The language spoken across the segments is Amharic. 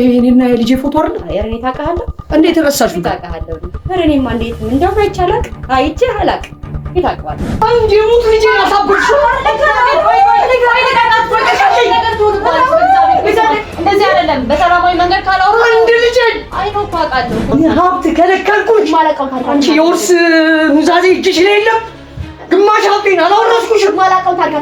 የኔና የልጄ ፎቶ አይደል? እኔ ታውቃለህ እንዴት ረሳሽው? ታውቃለህ እኔማ እንዴት እንደው አይቼ አላቅ ይታውቃል አንዴ ሙት ልጄን አሳብርሽ እንደዚህ አይደለም በሰላማዊ መንገድ ካላወሩ አንድ ልጄን አይኖ ታውቃለህ ሀብት ከለከልኩሽ ማለቀው ታሪክ አንቺ የውርስ ኑዛዜ እጅሽ ላይ የለም ግማሽ ሀብቴን አላወረስኩሽም ማለቀው ታሪክ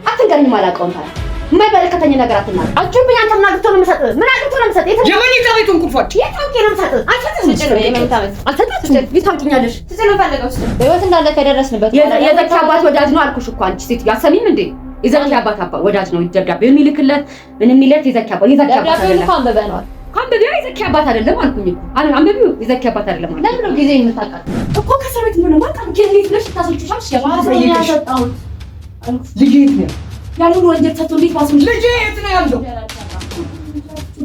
አትንገረኝ ማለቀው ታሪክ የማይመለከተኝ ነገር አትናገር አጭብኝ አንተ ምን አግቶ ነው የምሰጥህ ምን አግቶ ነው የምሰጥህ የመኝታ ቤቱን ቁልፎች የታውቂ ነው የምሰጥህ አልሰጥህም የመኝታ ቤት አልሰጥህም ቢታውቂኛለሽ ትስለው ፈለገው በህይወት እንዳለ ከደረስንበት የዘኪ አባት ወዳጅ ነው አልኩሽ እኮ አንቺ ሴት ያሰሚም እንዴ የዘኪ አባት ወዳጅ ነው ደብዳቤ የሚልክለት ምን የሚለት የዘኪ አባት ደብዳቤው እኮ አንብበነዋል አንብቤው የዘኪ አባት አይደለም አልኩኝ እኮ አንብቤው የዘኪ አባት አይደለም ማለት ለምን ነው ጊዜ የምታውቃት እኮ ከሰው ቤት ምን ማለት ጀኔት ነሽ ታስልችሻሽ የማሰኛ ያሰጣው ልጄ የት ነው ያሉን ወንጀል ተቶ እንዴት ማስም ልጄ የት ነው ያለው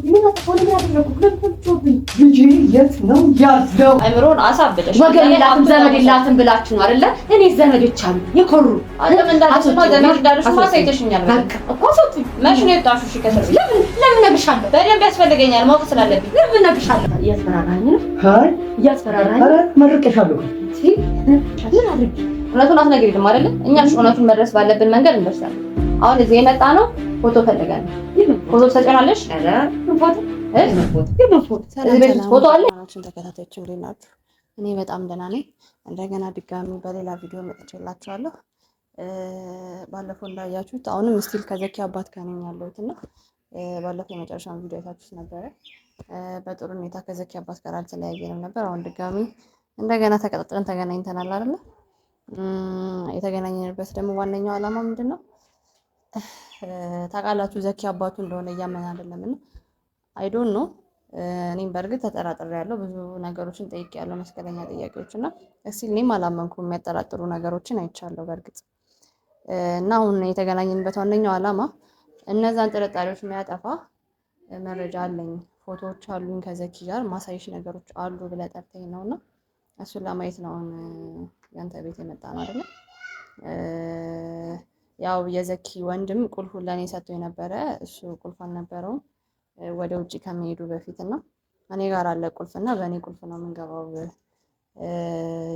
ምን አጥፎኝ ምን አደረኩ ልጄ የት ነው ያለው አይምሮን አሳብደሽ ወገን የላትም ዘመድ የላትም ብላችሁ ነው አይደለ እኔ ዘመዶች አሉ የኮሩ አለም እንዳልሽማ ዘመድ እንዳልሽማ ሳይተሽኛል በቃ እኮ ሰጡ ማሽ ነው የጣሹሽ ከሰር ለምን ነግሻለሁ በደንብ ያስፈልገኛል ማወቅ ስላለብኝ ለምን ነግሻለሁ እያስፈራራኝ ነው አይ እያስፈራራኝ ኧረ መርቀሻለሁ ምን አድርጊ እውነቱን አትነግሪኝም አይደለ እኛ እውነቱን መድረስ ባለብን መንገድ እንደርሳለን አሁን እዚህ የመጣ ነው ፎቶ ፈልጋለሁ ፎቶ ትሰጪናለሽ አረ ፎቶ አለ ተከታታዮች እንዴት ናችሁ እኔ በጣም ደህና ነኝ እንደገና ድጋሚ በሌላ ቪዲዮ መጥቼላችኋለሁ ባለፈው እንዳያችሁት አሁንም ስቲል ከዘኪ አባት ጋር ነኝ ያለሁትና ባለፈው የመጨረሻውን ቪዲዮ አይታችሁት ነበረ በጥሩ ሁኔታ ከዘኪ አባት ጋር አልተለያየንም ነበር አሁን ድጋሚ እንደገና ተቀጣጥረን ተገናኝተናል አይደል የተገናኘንበት ደግሞ ዋነኛው ዓላማ ምንድነው ታውቃላችሁ ዘኪ አባቱ እንደሆነ እያመን አይደለምና አይ ዶንት ኖ እኔም በእርግጥ ተጠራጥሬያለሁ ብዙ ነገሮችን ጠይቄያለሁ መስቀለኛ ጥያቄዎችና እስቲል እኔም አላመንኩም የሚያጠራጥሩ ነገሮችን አይቻለሁ በእርግጥ እና አሁን የተገናኘንበት ዋነኛው ዓላማ እነዛን ጥርጣሬዎች የሚያጠፋ መረጃ አለኝ ፎቶዎች አሉኝ ከዘኪ ጋር ማሳይሽ ነገሮች አሉ ብለህ ጠርተኝ ነውና እሱን ለማየት ነው ያንተ ቤት የመጣ ነው አይደል ያው የዘኪ ወንድም ቁልፉን ለኔ ሰጥቶ የነበረ እሱ ቁልፍ አልነበረውም ወደ ውጪ ከመሄዱ በፊትና እኔ ጋር አለ ቁልፍና በእኔ ቁልፍ ነው የምንገባው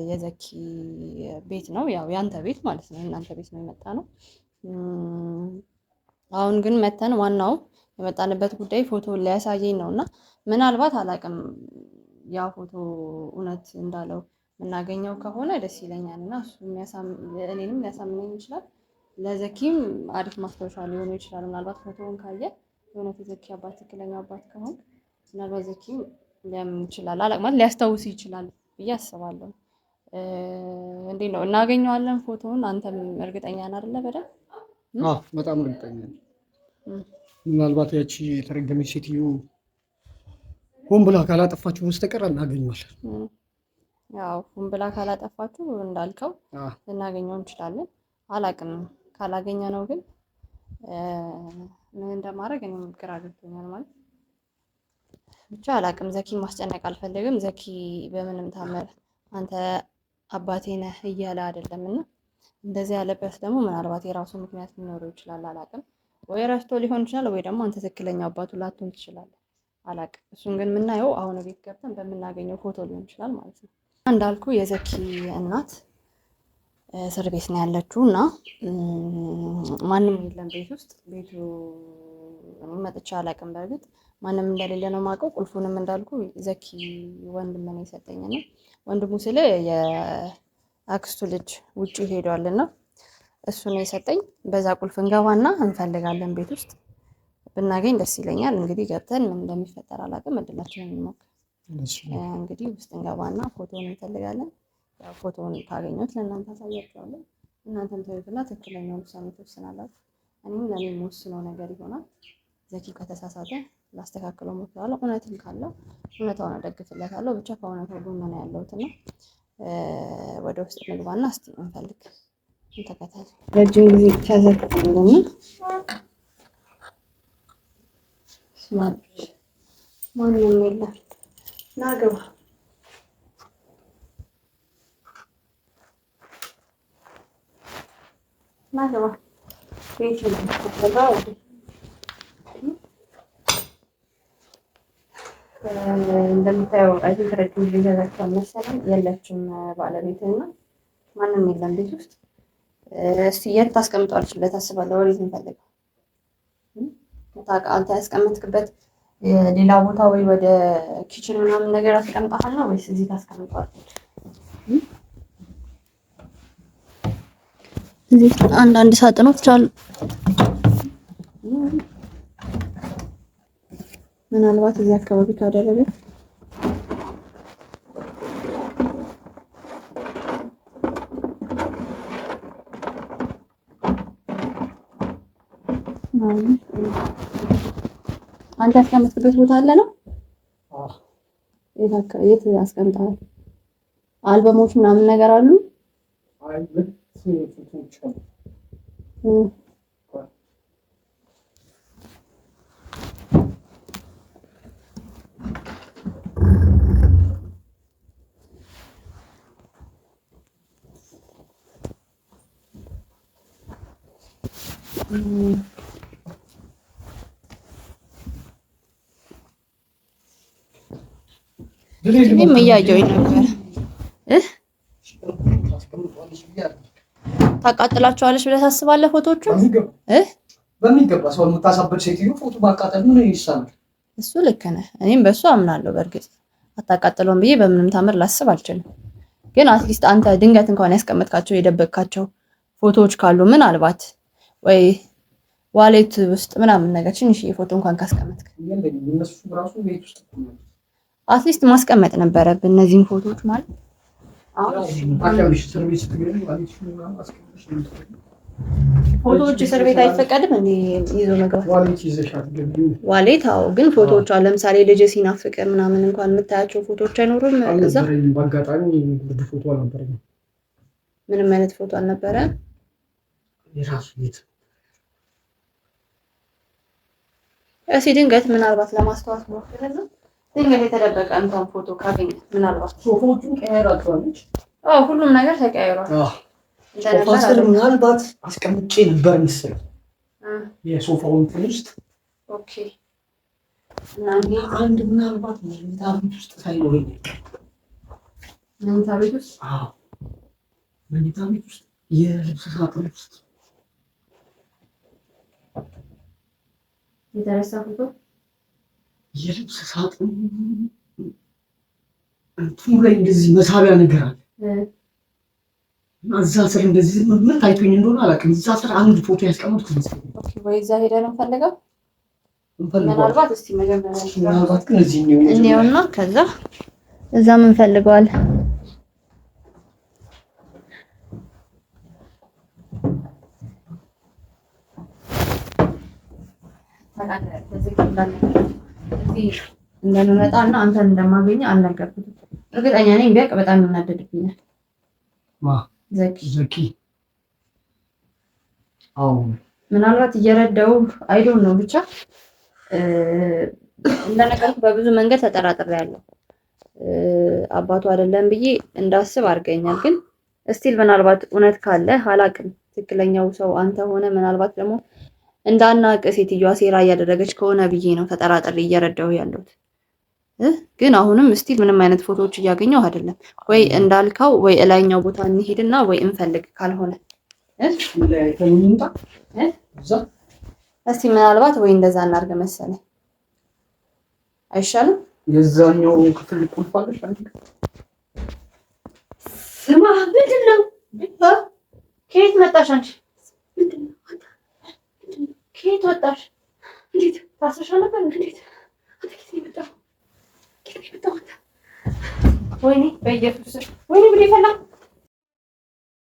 የዘኪ ቤት ነው ያው ያንተ ቤት ማለት ነው እናንተ ቤት ነው የመጣ ነው አሁን ግን መተን ዋናው የመጣንበት ጉዳይ ፎቶ ሊያሳየኝ ነውና ምናልባት አላቅም ያ ፎቶ እውነት እንዳለው እናገኘው ከሆነ ደስ ይለኛልና እሱ እኔንም ሊያሳምነኝ ይችላል ለዘኪም አሪፍ ማስታወሻ ሊሆን ይችላል ምናልባት ፎቶውን ካየ የሆነ የዘኪ አባት ትክክለኛ አባት ከሆነ ምናልባት ዘኪም ሊያምን ይችላል አላቅማት ሊያስታውስ ይችላል ብዬ አስባለሁ እንዴት ነው እናገኘዋለን ፎቶውን አንተም እርግጠኛ ነህ አይደለ በደንብ በጣም እርግጠኛ ነኝ ምናልባት ያቺ የተረገመች ሴትዮ ሆን ብላ ካላጠፋችሁ በስተቀር እናገኘዋለን ያው ሆን ብላ ካላጠፋችሁ እንዳልከው ልናገኘው እንችላለን አላቅም ካላገኘ ነው ግን ምን እንደማደርግ እኔም ግራ ገብቶኛል ማለት ብቻ አላቅም ዘኪ ማስጨነቅ አልፈልግም ዘኪ በምንም ታመር አንተ አባቴ ነህ እያለ አይደለምና እንደዚህ ያለበት ደግሞ ምናልባት የራሱ ምክንያት ሊኖረው ይችላል አላቅም ወይ ረስቶ ሊሆን ይችላል ወይ ደግሞ አንተ ትክክለኛ አባቱ ላትሆን ትችላለህ አላቅም እሱን ግን የምናየው አሁን ቤት ገብተን በምናገኘው ፎቶ ሊሆን ይችላል ማለት ነው እንዳልኩ የዘኪ እናት እስር ቤት ነው ያለችው እና ማንም የለም ቤት ውስጥ ቤቱ መጥቻ አላቅም በርግጥ ማንም እንደሌለ ነው የማውቀው ቁልፉንም እንዳልኩ ዘኪ ወንድም ነው የሰጠኝና ወንድሙ ስለ የአክስቱ ልጅ ውጪ ሄዷልና እሱ ነው የሰጠኝ በዛ ቁልፍ እንገባና እንፈልጋለን ቤት ውስጥ ብናገኝ ደስ ይለኛል እንግዲህ ገብተን ምን እንደሚፈጠር አላቅም እድላችንን እንሞክር እንግዲህ ውስጥ እንገባና ፎቶውን እንፈልጋለን ያው ፎቶውን ካገኘሁት ለእናንተ አሳያችኋለሁ እናንተም ታዩትና ትክክለኛውን ውሳኔ ትወስናላችሁ እኔም ለኔ የምወስነው ነገር ይሆናል ዘኪ ከተሳሳተ ላስተካክለው ሞክራለሁ እውነትም ካለው እውነታውን አደግፍለታለሁ ብቻ ከእውነታው ጎን ነው ያለሁትና ወደ ውስጥ እንግባና እስቲ እንፈልግ እንተከታተል ረጅም ጊዜ ተዘግቶልኝ ስማች ማንም የለም ናገባ ናገባ ቤት ነው ተባው እንደምታየው አይ ቲንክ ረጅም ጊዜ ተዘግቷል መሰለኝ። የለችም ባለቤትና ማንም የለም ቤት ውስጥ። እስቲ የት ታስቀምጠዋለች ብለህ ታስባለህ? ወዴት እንፈልገው? አንተ ያስቀመጥክበት ሌላ ቦታ ወይ ወደ ኪችን ምናምን ነገር አስቀምጠሃል ነው ወይስ እዚህ ታስቀምጠዋለች? እዚህ አንዳንድ ሳጥኖች አሉ። ምናልባት እዚህ አካባቢ ካደረገ አንተ ያስቀመጥክበት ቦታ አለ ነው? የት አስቀምጠሃል? አልበሞች ምናምን ነገር አሉ? እኔም እያየሁኝ ነበር። ታቃጥላቸዋለች ብለህ ታስባለህ? ፎቶዎቹ በሚገባ ሰው የምታሳበድ ሴትዮ ፎቶ ማቃጠል ምን ይሳናል? እሱ ልክ ነህ። እኔም በእሱ አምናለሁ። በእርግጥ አታቃጥለውም ብዬ በምንም ታምር ላስብ አልችልም። ግን አትሊስት አንተ ድንገት እንኳን ያስቀመጥካቸው የደበቅካቸው ፎቶዎች ካሉ ምናልባት ወይ ዋሌት ውስጥ ምናምን ነገር ትንሽዬ ፎቶ እንኳን ካስቀመጥክ አትሊስት ማስቀመጥ ነበረብን እነዚህን ፎቶዎች ማለት ፎቶዎች እስር ቤት አይፈቀድም እንዴ ይዞ መግባት? ዋሌት አዎ። ግን ፎቶዎች አሉ። ለምሳሌ ልጅ ሲናፍቅ ምናምን እንኳን የምታያቸው ፎቶዎች አይኖሩም እዛ? በአጋጣሚ ፎቶ አልነበረም። ምንም አይነት ፎቶ አልነበረም። የራሱ ቤት እሺ። ድንገት ምናልባት ለማስታወስ ነው ድንገት የተደበቀ እንኳን ፎቶ ካገኘ ምናልባት ፎቶዎቹን ቀያይራቸዋለች። አዎ ሁሉም ነገር ተቀያይሯል። ሶፋ ምናልባት አስቀምጬ ነበር መሰለኝ የሶፋውን እንትን ውስጥ። ኦኬ። እና አንድ ምናልባት መኝታ ቤት ውስጥ ሳይኖረኝ መኝታ ቤት ውስጥ መኝታ ቤት ውስጥ የልብስ ሳጥን ውስጥ የተረሳ ፎቶ የልብስ ሳጥን እንትኑ ላይ እንደዚህ መሳቢያ ነገር አለ። እዛ ስር እንደዚህ ምን ታይቶኝ እንደሆነ አላውቅም። እዛ ስር አንድ ፎቶ ያስቀመጥኩት ይመስላል። ኦኬ። ወይ እዛ ሄደን እንፈልገው ምናልባት። እስቲ መጀመሪያ ምናልባት ግን እዚህ እንየውና ከዛ እዛ ምን ፈልገዋለን። እንደምመጣ እና አንተን እንደማገኘ አልነገርኩትም። እርግጠኛ ነኝ ቢያውቅ በጣም ይናደድብኛል። ዘኪ አዎ ምናልባት እየረዳው አይዶን ነው ብቻ እንደነገርኩ በብዙ መንገድ ተጠራጥሬያለሁ። አባቱ አይደለም ብዬ እንዳስብ አድርገኛል። ግን እስቲል ምናልባት እውነት ካለ አላውቅም። ትክክለኛው ሰው አንተ ሆነ ምናልባት ደግሞ እንዳናቅ ሴትዮዋ ሴራ እያደረገች ከሆነ ብዬ ነው ተጠራጥሬ እየረዳው ያለሁት። ግን አሁንም እስቲል ምንም አይነት ፎቶዎች እያገኘው አይደለም። ወይ እንዳልከው ወይ እላይኛው ቦታ እንሄድና ወይ እንፈልግ ካልሆነ እስቲ ምናልባት ወይ እንደዛ እናድርግ መሰለኝ። አይሻልም? የዛኛው ክፍል ቁልፍ አለሽ አንቺ? ስማ ምንድን ነው? ከየት መጣሽ አንቺ? ከየት ወጣሽ? እንዴት ታስረሻ ነበር? እንዴት ወይኔ በኢየሱስ ወይኔ ብሌ ፈላ።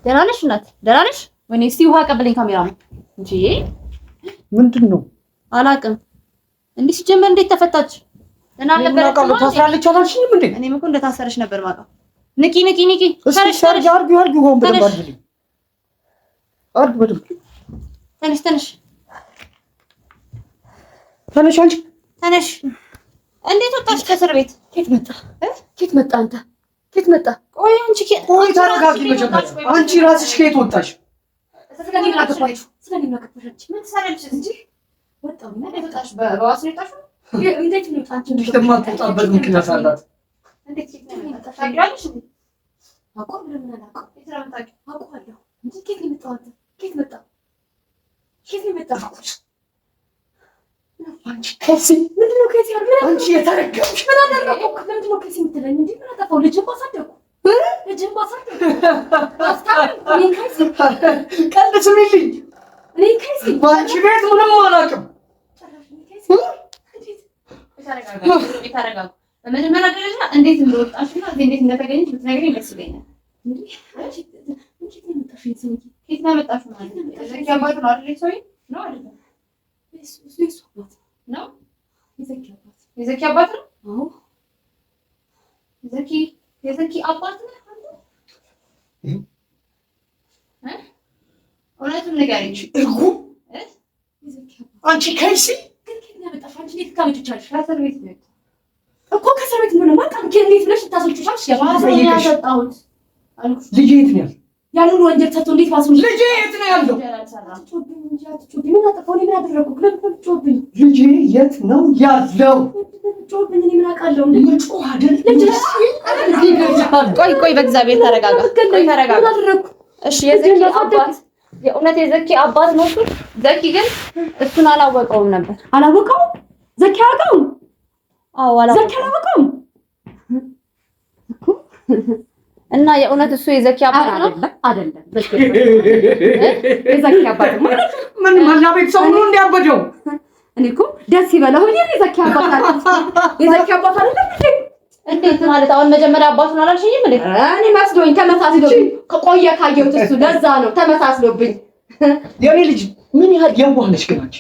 ደህና ነሽ እናት? ደህና ነሽ? ወይኔ እስቲ ውሃ ቀበለኝ ካሜራ ነው እንጂ ምንድን ነው አላውቅም። እንዲህ ሲጀመር እንዴት ተፈታች? እና ለቀቀው ታስራለች አላልሽኝም እንዴ? እኔም እኮ እንደታሰረች ነበር ማውቀው። ንቂ ንቂ ንቂ ሰርጅ አርጊ ሆን በደንብ አድርጊ አርጊ በደንብ። ተነሽ ተነሽ ተነሽ አንቺ ተነሽ። እንዴት ወጣሽ ከእስር ቤት? ኬት መጣ? ኬት መጣ? አንተ ኬት መጣ? ቆይ አንቺ ቆይ ተረጋጊ መጀመሪያ። አንቺ ራስሽ ኬት ወጣሽ? ስለኔ ምን ትሰሪያለሽ እንጂ ወጣው ምን ወጣሽ? በዋስ ነው የወጣሽው? እንዴት ነው ታንቺ ተማጣጣበት ምክንያት አላት። እንዴት ነው ታውቂያለሽ? አቆም ለምን አላውቅም። የተራምታቂ አውቀዋለሁ እንጂ ከየት ነው የመጣው? ከየት መጣ? ከየት ነው የመጣው? አንቺ ከሲ ምንድን ነው ከሲ ያለው? አንቺ የተረገምሽ ምን አደረኩ? ምንድን ነው ከሲ የምትለኝ? እንዴ ምን አጠፋው? ልጅን ባሳደኩ ልጅን ባሳደኩ አስታውም እኔ ከሲ ቀልድ ስሚልኝ። እኔ ከሲ ባንቺ ቤት ምንም አላውቅም። ተረጋጉ። በመጀመሪያ ደረጃ እንዴት እንደወጣሽና እንዴት እንደተገኘሽ ብትነግሪኝ ደስ ይለኛል። አንቺ እንዴት ነው የመጣሽው? ሰውዬ ከየት ነው የመጣሽው? ማለት ነው ዘኪ አባት ነው አይደል? ሰውዬ ነው አይደል? እሱ አባት ነው። የዘኪ አባት ነው። አዎ የዘኪ አባት ነው። እውነቱን ንገሪኝ። እርጉም አንቺ ከይሲ ግን ከየት ነው ያመጣሽው? አንቺ እንዴት ታመጭቻለሽ? ከእስር ቤት ነው እኮ ከእስር ቤት እንደሆነ ማቃም እንዴት ብለሽ ታስወጪሻለሽ? ያሰጣሁት ልጄ የት ነው ያለው? ያንን ወንጀል ሰጥቶ እንዴት ማስወጪ? ልጄ የት ነው ያለው? ምን አጠፋሁ? እኔ ምን አደረኩ? ለምን ጮህብኝ? ልጄ የት ነው ያለው? ጮህብኝ? እኔ ምን አውቃለሁ? ጮህ አይደል? ቆይ በእግዚአብሔር ተረጋጋ። ተረጋጋ። እሺ የዘኪ አባት የእውነት የዘኪ አባት ነው እሱ። ዘኪ ግን እሱን አላወቀውም ነበር። አላወቀውም? ዘኪ አላወቀውም? አዎ ዘኪ አላወቀውም እና የእውነት እሱ የዘኪ አባት ነው አይደለም? የዘኪ አባት ማለት ምን መላ ቤተሰብ ነው እንዲያበደው? እኔ እኮ ደስ ይበለው እንዴ የዘኪ አባት አለ። የዘኪ አባት አይደለም እንዴ? እንዴት ማለት? አሁን መጀመሪያ አባቱን አላልሽኝም እንዴ? እኔ መስሎኝ ተመሳስሎብኝ ከቆየ ካየሁት እሱ ለዛ ነው ተመሳስሎብኝ። የኔ ልጅ ምን ያህል የዋህ ነሽ ግን አንቺ!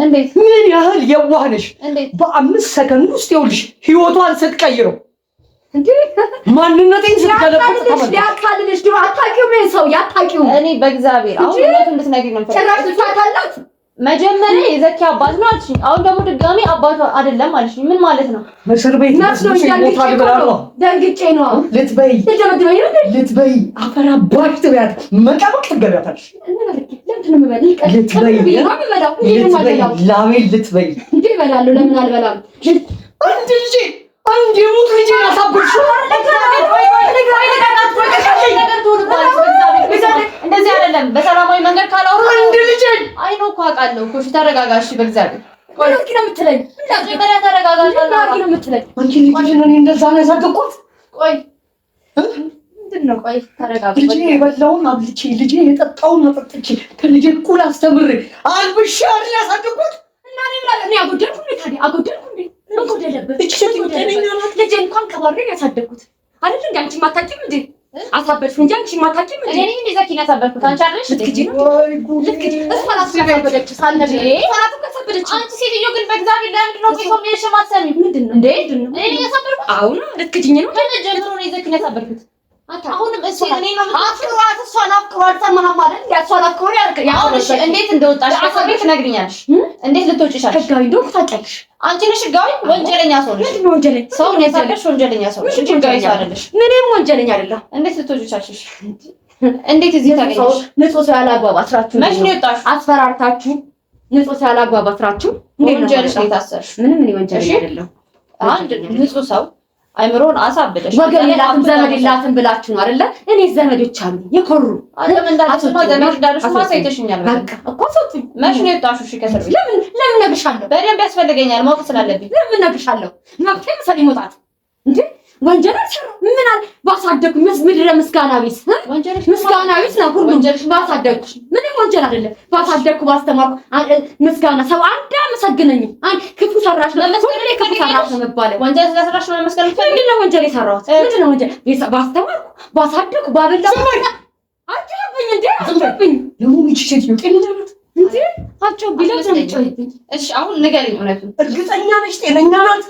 እንዴት ምን ያህል የዋህ ነሽ! እንዴት በ5 ሰከንድ ውስጥ ይኸውልሽ ህይወቷን ስትቀይረው እንዴ ማንነቴን ስትገለብጥ ተመለስ። ያካልልሽ ድሮ አታውቂውም ይሄን ሰው ያታውቂውም። እኔ በእግዚአብሔር አሁን እውነቱን እንድትነግሪኝ ነው የምፈልገው። ጭራሽ ትፋታላት። መጀመሪያ የዘኪ አባት ነው አልሽኝ። አሁን ደግሞ ድጋሚ አባቱ አይደለም አልሽኝ። ምን ማለት ነው? እስር ቤት መስሎኝ ደንግጬ ነው። ልትበይ ልትደበድበኝ ነው እንዴ? ልትበይ አፈር አባሽ ትበያት መቀመቅ ትገቢያታለሽ። ለምንድን ነው የምበላው? ልትበይ ላሜን ልትበይ እንዴ? እበላለሁ። ለምን አልበላም? አንድ ልጄ አንድ የሙት ልጄ ያሳብርሽ። እንደዚህ አይደለም። በሰላማዊ መንገድ ካላወሩ አንድ ልጄ አይ ነው እኮ አውቃለሁ እኮ። እሺ ተረጋጋሽ በእግዚአብሔር። ቆይ ነው የምትለኝ? መጀመሪያ ተረጋጋሽ። ነው የምትለኝ? አንቺ ልጅሽን እኔ እንደዛ ነው ያሳደግኩት? ቆይ ምንድን ነው? ቆይ ተረጋጋ። ልጄ የበላውን አብልቼ ልጄ የጠጣውን አጠጥቼ ከልጄ እኩል አስተምሬ አልብሼ አይደል ያሳደግኩት? እና እኔ ምን አለ? እኔ አጎደልኩ እንዴ? ታዲያ አጎደልኩ እንዴ? ምን ጎደለበት? እቺ ሴት ጤነኛ ናት። ልጄ እንኳን ከባሬን ያሳደግኩት አይደል እንዴ? አንቺ ማታውቂም እንዴ? አሳበድሽ እንጂ አንቺ ማታውቂም እንዴ? እኔ እንዴ ዘኪን ያሳበድኩት አንቺ አይደለሽ? ልትክጂ ነው? ልትክጂ እስፋላት ያሳበደች ሳልነብ ፈራቱ ከሰበደች። አንቺ ሴትዮ ግን በእግዚአብሔር ለምንድን ነው ቤተሰብ የሸማሰሚ? ምንድን ነው እንዴ? እኔ ያሳበድኩት? አሁን ልትክጂኝ ነው? ከመጀመሩ ነው ዘኪን ያሳበድኩት። አሁንም እሱ እኔ ነው አፍሯት። እሷን አፍሯት። ሰማህ ማለት ያሷን አፍሮ ያልከ እንዴት እንደወጣሽ ከእስር ቤት ትነግሪኛለሽ? እንዴት ልትወጪ ቻልሽ? ህጋዊ እንደሆንኩ ታውቂያለሽ። አንቺ ነሽ ህጋዊ? ወንጀለኛ ሰው ነሽ። ምንድን ነው ወንጀለኛ? ሰው ነው ያሳደግሽ። ወንጀለኛ ሰው ነሽ እንጂ ህጋዊ ሰው አይደለሽ። ምንም ወንጀለኛ አይደለም። እንዴት ልትወጪ ቻልሽ? እንዴት እዚህ ታገኘሽ? ንጹህ ሰው ያላግባብ አስራችሁ መች ነው የወጣሽው? አስፈራርታችሁ ንጹህ ሰው ያላግባብ አስራችሁ ወንጀልሽ ነው የታሰርሽ። ምንም እኔ ወንጀለኛ አይደለም። አንድ ንጹህ ሰው አይምሮን አሳብደሽ ወገን የላትም ዘመድ የላትም ብላችሁ ነው አይደለ? እኔ ዘመዶች አሉ የኮሩ አለም እንዳልሽማ ዘመድ እንዳልሽ ማሳይተሽኛል። በቃ እኮ ሰጡኝ። መች ነው የወጣሽው? እሺ ከእስር ቤት ለምን ነግርሻለሁ? በደንብ ያስፈልገኛል ማወቅ ስላለብኝ። ለምን ነግርሻለሁ? መብቴ መሰለኝ መውጣት እንዴ? ወንጀል አልሰራም። ምን አለ ባሳደኩኝ ምድረ ምስጋና ቢስ ምስጋና ቢስ ነው ሁሉ ባሳደኩሽ። ምንም ወንጀል አይደለም። ባሳደኩ ባስተማርኩ ምስጋና ሰው አንድ አመሰግነኝም። አንድ ክፉ ሰራሽ ለመስከረ ክፉ ሰራሽ ነው መባለው። ወንጀል ስለሰራሽ ነው መስከረ ምንድን ነው ወንጀል የሰራሁት? ምንድን ነው ወንጀል? ባስተማርኩ ባሳደኩ ባበላው አትጨብኝ እንዴ? አትጨብኝ ለምን ይቺ ሴት ነው ጤነኛ ናት እንዴ? አትጨብኝ ለምን አትጨብኝ? እሺ አሁን ንገሪኝ እውነቱን። እርግጠኛ ነሽ ጤነኛ ናት?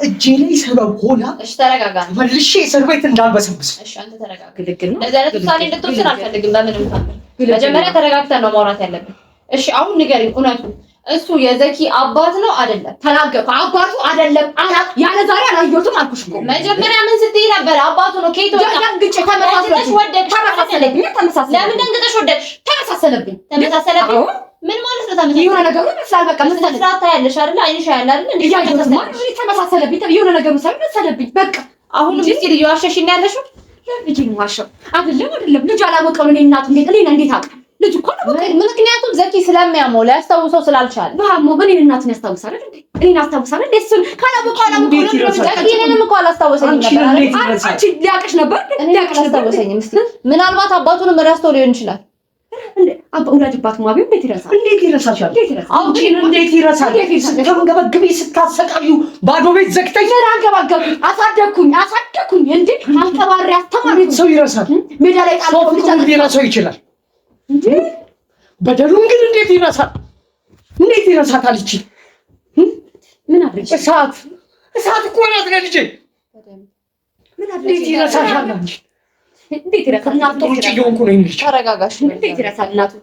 እጄ ላይ ሰበብ ሆና እሺ ተረጋጋ። መልሼ እስር ቤት እንዳልበሰብስ። እሺ አንተ ተረጋጋ። ግልግል ነው። እንደዚህ አይነት ውሳኔ እንድትወስን አልፈልግም በምንም ታምር። መጀመሪያ ተረጋግተን ነው ማውራት ያለብን። እሺ አሁን ንገሪኝ እውነቱን። እሱ የዘኪ አባት ነው አይደለም? ተናገርኩ። አባቱ አይደለም አላት። ያለ ዛሬ አላየሁትም አልኩሽ እኮ። መጀመሪያ ምን ስትይ ነበር? አባቱ ነው። ከየት ወጣ? ደንግጬ ተመሳሰለብኝ። ወደቅሽ። ተመሳሰለብኝ። ለምን ደንግጠሽ ወደቅሽ? ተመሳሰለብኝ። ተመሳሰለብኝ። ምን ማለት ነው? ታመጣ የሆነ ነገር መስላል በቃ መስላል ታያለሽ አይደል? አይንሽ ያያል አይደል? እንዴ ተመሳሰለብኝ የሆነ ነገር መሰለብኝ በቃ አሁንም እስቲ ልጅ ዋሸሽኝ ያለሽው ልጅ ነው ዋሸው አይደለም ልጅ አላወቀው ነው እናቱ እንዴት አውቃ ልጅ እኮ ነው ምክንያቱም ዘኪ ስለሚያመው ሊያስታውሰው ስላልቻለ ባሞ እኔን እናቱን ያስታውሳል አይደል? እኔን አስታውሳል እንዴ እሱን ካላወቀው ዘኪ እኔንም እኮ አላስታወሰኝም ነበር አንቺ ሊያቀሽ ነበር አላስታወሰኝም እስቲ ምናልባት አባቱንም ረስቶ ሊሆን ይችላል ወላጅ አባት ማቢው እንዴት ይረሳል? እንዴት ይረሳሻል? እንዴት ይረሳል? ስትንገበግቢ ስታሰቃዩ ባዶ ቤት ዘግተሽ አንገባገብ አሳደኩኝ እንዴ አንቀባሪ አስተማሪ ሰው ይረሳል። ሜዳ ላይ ጣልቆ ሊረሳው ይችላል እንዴ በደሉን ግን እንዴት ይረሳል? እንዴት ይረሳታል? እቺ ምን አድርገሽ እሳት እኮ ናት ለልጄ ምን አድርገሽ ይረሳሻል? እንዴት ይረሳል? እናቱ ውጪ እየሆንኩ ነው እንዴ? ተረጋጋሽ። እንዴት ይረሳል? እናቱ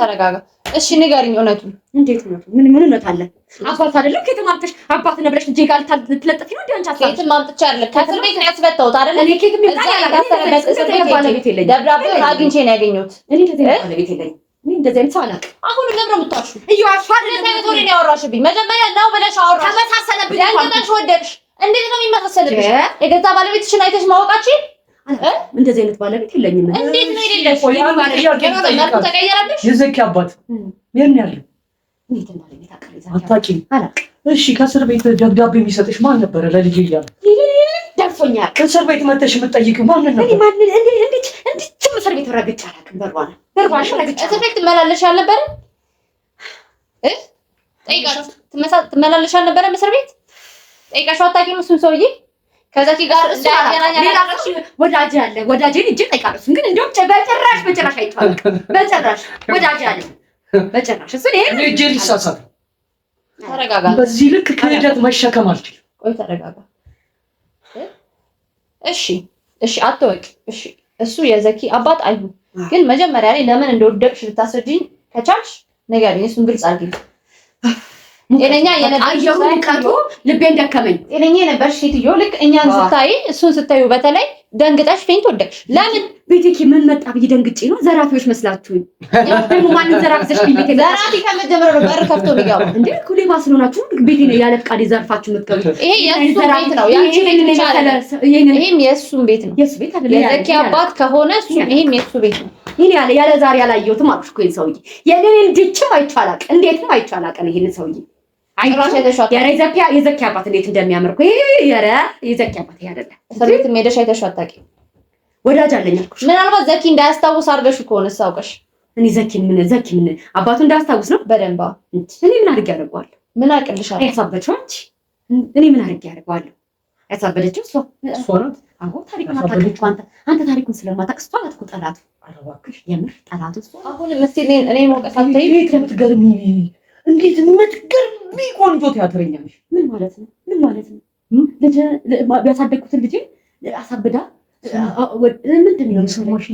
ተረጋጋ። እሺ ንገሪኝ እውነቱን። እንዴት ነው? ምን እውነት አለ? አባት አይደለም ከየት ማምጥሽ አባት ነው ብለሽ ልጄ ጋር ልትለጥፊ ነው እንዴ? አንቺ አሳብ ከየት ማምጥቻ አይደለም ከእስር ቤት ነው ያስፈታሁት አይደል? እኔ ከየት ማምጣ እስር ቤት ባለቤት የለኝም። ደብዳቤውን አግኝቼ ነው ያገኘሁት። እኔ ከዚህ ባለቤት የለኝም። እኔ እንደዚህ አይነት ሰው አላውቅም። አሁን ለምን ነው የምታውሺው? እየዋሻል ለታይቶ ነው ያወራሽብኝ። መጀመሪያ ነው ብለሽ አወራሽ። ተመሳሰለብኝ። ያንተሽ ወደድሽ። እንዴት ነው የሚመሳሰልብሽ? የገዛ ባለቤትሽን አይተሽ ማወቃችን እንደዚህ አይነት ባለቤት የለኝም። እንዴት ነው የሌለሽ? መልኩ ተቀየረብሽ? የዘኪ አባት ምን ያለው እንዴት ማለት አታውቂም? አላውቅም። እሺ ከእስር ቤት ደብዳቤ የሚሰጥሽ ማን ነበረ? ለልጄ እያለ ደርሶኛል። ከእስር ቤት መተሽ የምትጠይቂው ማን ነበር? እኔ ማን እንዴት እስር ቤት ረግጬ አላውቅም። በርባን ረግጬ እስር ቤት ትመላለሽ አልነበረ? ጠይቃሽ ትመላለሽ አልነበረ? እስር ቤት ጠይቃሽ አታውቂም? እሱን ሰውዬ ከዛኪ ጋር እንዳያገናኛለሽ ወዳጄን እጅ ጠይቃለሁ። ግን እንደውም በጭራሽ አይቷል። በጭራሽ ወዳጄ አለ በጭራሽ እሱ እጅ ሊሳሳት። ተረጋጋ። በዚህ ልክ ክህደት መሸከም አልችልም። ቆይ ተረጋጋ። እሺ አትወቂ። እሺ እሱ የዘኪ አባት አይሁን፣ ግን መጀመሪያ ላይ ለምን እንደወደቅሽ ልታስረጂኝ ከቻልሽ ንገሪኝ። እሱን ግልጽ አድርጊ። ጤነኛ የነበርሽው ቀጡ ልቤን ደከመኝ። ጤነኛ የነበርሽ ሴትዮ ልክ እኛን ስታይ እሱን ስታዩ በተለይ ደንግጠሽ ፌንት ወደቅሽ። ለምን ቤቴኪ ምን መጣ ብዬ ደንግጬ ነው። ዘራፊዎች መስላችሁኝ ደግሞ ማንን ዘራፊ ዘሽ ቤቴ ዘራፊ ከመጀመሪያው ነው በር ከፍቶ የሚገባ እንዴ? ኩሌ ማስሎናችሁ ቤቴ ነው ያለ ፍቃድ ዘርፋችሁ የምትገቡ። ይሄ የሱ ቤት ነው። ያንቺ ቤት ብቻ አይደለም። ይሄም የሱ ቤት ነው። የሱ ቤት አይደለም። የዘኪ አባት ከሆነ እሱ ይሄም የሱ ቤት ነው። ይሄ ያለ ዛሬ ያላየሁትም አልኩሽ እኮ ይሄን ሰውዬ የኔን ልጅም አይቻላቅ እንዴትም አይቻላቅ ነው ይሄን ሰውዬ የዘኪ አባት እንዴት እንደሚያምር እኮ የዘኪ አባት ይሄ አይደለም። እስር ቤት ሄደሽ አይተሽ አታውቂም? ወዳጅ አለኝ አልኩሽ። ምናልባት ዘኪ እንዳያስታውስ አድርገሽ ከሆነ ሳውቀሽ እኔ ዘኪ ምን አባቱ እንዳያስታውስ ነው በደንብ። እኔ ምን አድርጌ አደርገዋለሁ? ምን አቅልሻለሁ? ያሳበደችው አንቺ። እኔ ምን አድርጌ አደርገዋለሁ? ያሳበደችው እሷ ናት። አዎ ታሪኩን አታውቅም አንተ ታሪኩን ስለማታውቅ እሷ ናት እኮ ጠላቱ። ኧረ እባክሽ የምር ጠላቱ እሷ። አሁን ምስቲ እኔ ሞቀስ አትይ የምትገርሚ እንዴት የምትገርሚ ቆንጆ ቲያትረኛ ነሽ። ምን ማለት ነው? ልጅ ያሳደግኩትን ልጅ አሳብዳ ምንድነው ሰማሽ?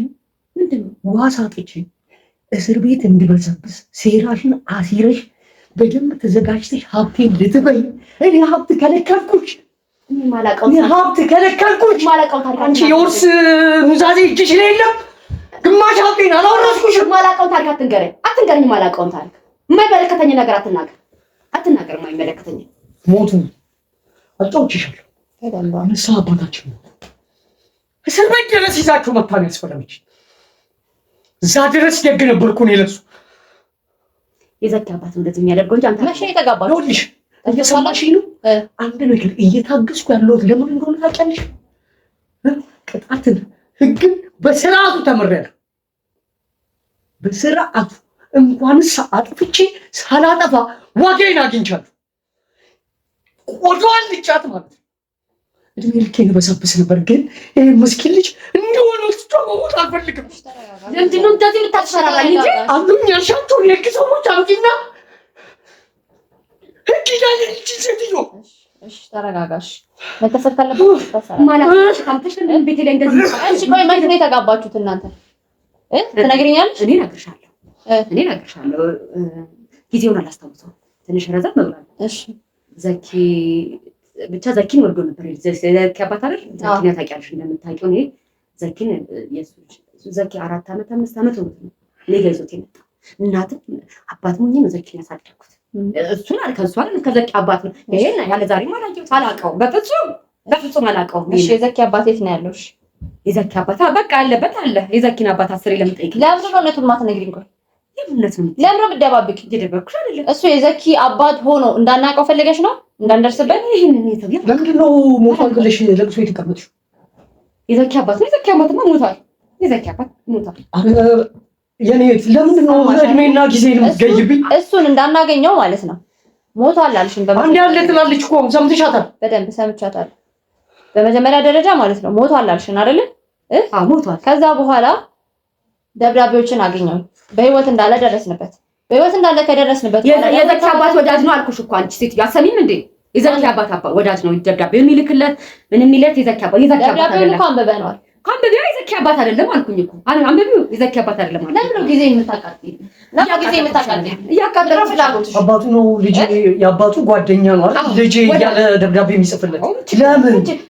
ምንድነው ዋሳ አጥቼ እስር ቤት እንድበሰብስ ሴራሽን አሲረሽ በደንብ ተዘጋጅተሽ ሀብቴን ልትበይ እኔ ሀብት ከለከልኩሽ። እኔ ማላቀው ሀብት ከለከልኩሽ። ማላቀው ታሪክ አንቺ የውርስ ኑዛዜ እጅሽ ላይ የለም። ግማሽ ሀብቴን አላወረስኩሽ። ማላቀው ታሪክ አትንገረኝ። ማላቀው ታሪክ የማይመለከተኝ ነገር አትናገር። የማይመለከተኝ ሞቱ አጫውችሻለሁ። ንስሐ አባታችን ነው። እስር ቤት ድረስ ይዛችሁ መታን ያስፈለመች እዛ ድረስ ደግ ነበርኩ ነው ለሱ። የዘኪ አባት እንደዚህ የሚያደርገው እንጂ አንተ መቼ የተጋባችሁ? ይኸውልሽ እየሰማሽኝ ነው። አንድ ነገር እየታገስኩ ያለሁት ለምን እንደሆነ ታውቂያለሽ? ቅጣትን ህግን በስርዓቱ ተምሬያለሁ። በስርዓቱ እንኳንስ አጥፍቼ ሳላጠፋ ዋጋዬን አግኝቻለሁ። ቆዳዋን ልጫት ማለት ነው። እድሜ ልኬን በሰብስ ነበር፣ ግን ይሄ ምስኪን ልጅ እንደሆነ ውስጥ መሞት አልፈልግም። ለምንድን ነው እንደዚህ የምታስፈራራኝ? እንጂ አሉኝ ያልሻቸው የህግ ሰዎች አሉኝና ህግ ይላል እንጂ ሴትዮ። እሺ ተረጋጋሽ። መተፈተለበት ማለት ካምተሽ ቤት ላይ እንደዚህ እሺ። ቆይ ማይት ነው የተጋባችሁት እናንተ? ትነግሪኛለሽ? እኔ እነግርሻለሁ። ጊዜውን አላስታውሰውም። ትንሽ ረዘም ብሏል። እሺ ዘኪ ብቻ ዘኪን ወርዶ ነበር። ዘኪ አባት አይደል? ዘኪን ታውቂያለሽ እንደምታውቂው። እኔ ዘኪን ዘኪ 4 ዓመት 5 ዓመት ነው ሌላ ይዞት የመጣ እናትም አባትም ሆኜ ነው ዘኪን ያሳደግኩት። እሱን ከእሱ አይደል ከዘኪ አባት ነው። ይሄን ያለ ዛሬም አላየሁት አላውቀውም። በፍጹም አላውቀውም። እሺ የዘኪ አባት የት ነው ያለው? እሺ የዘኪ አባት በቃ ያለበት አለ። የዘኪን አባት አስሬ ለምን ጠይቅ? ለምን ነው እውነቱን ማትነግሪኝ? ቆይ የምነት ነው ለምን ነው የምትደባብቂ? እየደበቅኩሽ አይደለም። እሱ የዘኪ አባት ሆኖ እንዳናውቀው ፈልገሽ ነው እንዳንደርስበት? ይሄንን ነው ለምንድን ነው ሞቷል ብለሽ ለቅሶ የተቀመጥሽው? የዘኪ አባት ነው። የዘኪ አባትማ ሞቷል። የዘኪ አባት ሞቷል። የኔ ለምንድን ነው እድሜና ጊዜ የምትገይብኝ? እሱን እንዳናገኘው ማለት ነው። ሞቷል አልሽኝ። አንድ ያለ ትላለች እኮ ሰምተሻታል? በደንብ ሰምቻታለሁ። በመጀመሪያ ደረጃ ማለት ነው ሞቷል አልሽን አይደል? ሞቷል። ከዛ በኋላ ደብዳቤዎችን አገኘው በህይወት እንዳለ ደረስንበት። በህይወት እንዳለ ከደረስንበት የዘኪ አባት ወዳጅ ነው አልኩሽ እኮ አንቺ ሴትዮ አሰሚም እንዴ? የዘኪ አባት ወዳጅ ነው። ደብዳቤ የሚልክለት ምን የሚለት የዘኪ አባት ደብዳቤውን እኮ አንብበነዋል። አንብቢው የዘኪ አባት አይደለም አልኩኝ እኮ አንብቢው የዘኪ አባት አይደለም ማለት ለምን ነው ጊዜ የምታቃጥይ? እያቃጠለ ፍላጎት አባቱ ነው ልጅ የአባቱ ጓደኛ ነው አይደል? ልጅ እያለ ደብዳቤ የሚጽፍለት ለምን?